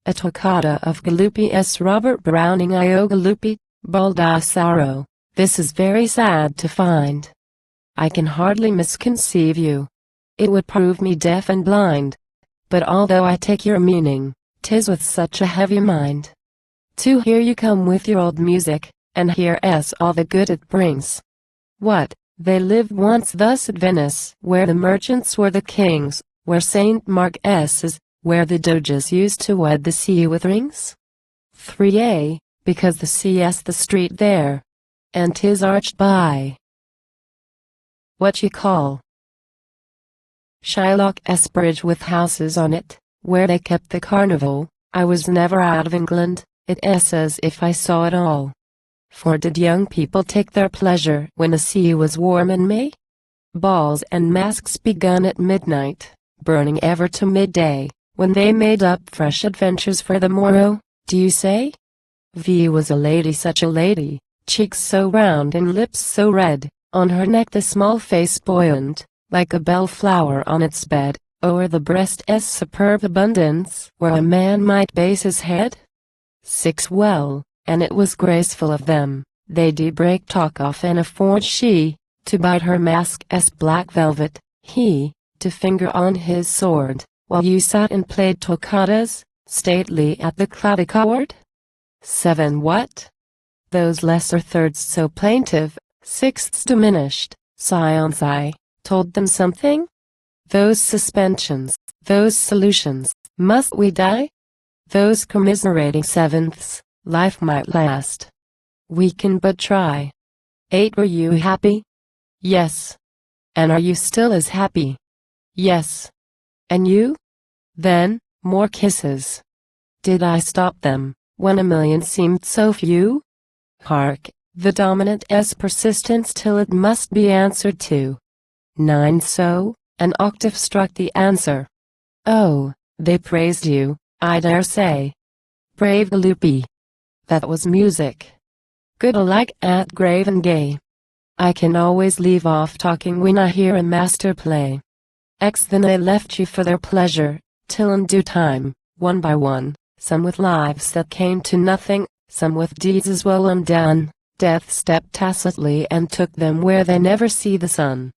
A toccata of GaluppiÄ's Robert Browning Io Galuppi, Baldassaro. This is very sad to find. I can hardly misconceive you. It would prove me deaf and blind. But although I take your meaning, 'tis with such a heavy mind. To hear you come with your old music, and here's all the good it brings. What, they lived once thus at Venice, where the merchants were the kings, where Saint Mark's, where the doges used to wed the sea with rings? 3a, because the sea's the street there, and 'tis arched by what you call Shylock's Bridge with houses on it, where they kept the carnival. I was never out of England, it's as if I saw it all. For did young people take their pleasure when the sea was warm in May? Balls and masks begun at midnight, burning ever to midday, when they made up fresh adventures for the morrow, do you say? V was a lady, such a lady, cheeks so round and lips so red, on her neck the small face buoyant, like a bellflower on its bed, o'er the breast's superb abundance, where a man might base his head. 6 Well, and it was graceful of them, they did break talk off and afford she, to bite her mask's black velvet, he, to finger on his sword, while you sat and played toccatas, stately at the clavichord. 7 What? Those lesser thirds so plaintive, sixths diminished, scions I, told them something? Those suspensions, those solutions, must we die? Those commiserating sevenths, life might last. We can but try. 8 Were you happy? Yes. And are you still as happy? Yes. And you? Then, more kisses. Did I stop them, when a million seemed so few? Hark, the dominant's persistence till it must be answered to. 9 So, an octave struck the answer. Oh, they praised you, I dare say. Brave Galuppi. That was music. Good alike at grave and gay. I can always leave off talking when I hear a master play. Then they left you for their pleasure, till in due time, one by one, some with lives that came to nothing, some with deeds as well undone, death stepped tacitly and took them where they never see the sun.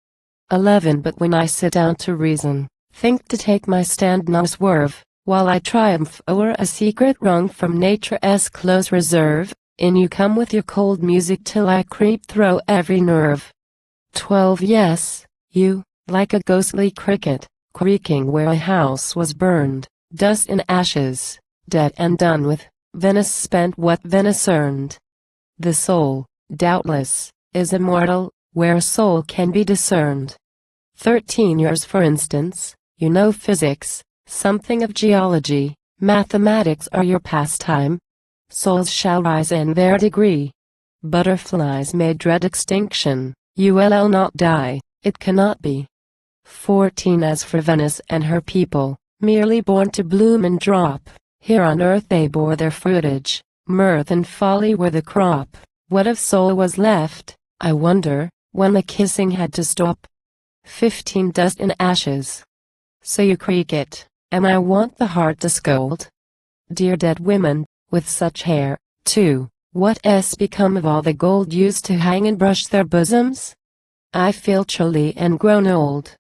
11 But when I sit down to reason, think to take my stand no swerve, while I triumph o'er a secret wrung from nature's close reserve, in you come with your cold music till I creep through every nerve. 12 Yes, you, like a ghostly cricket, creaking where a house was burned, dust and ashes, dead and done with, Venice spent what Venice earned. The soul, doubtless, is immortal, where soul can be discerned. 13 Yours for instance, you know physics, something of geology, mathematics are your pastime. Souls shall rise in their degree. Butterflies may dread extinction, you'll not die, it cannot be. 14 As for Venice and her people, merely born to bloom and drop, here on earth they bore their fruitage, mirth and folly were the crop. What of soul was left, I wonder, when the kissing had to stop? 15 Dust and ashes. So you creak it, and I want the heart to scold. Dear dead women, with such hair, too, what's become of all the gold used to hang and brush their bosoms? I feel chilly and grown old.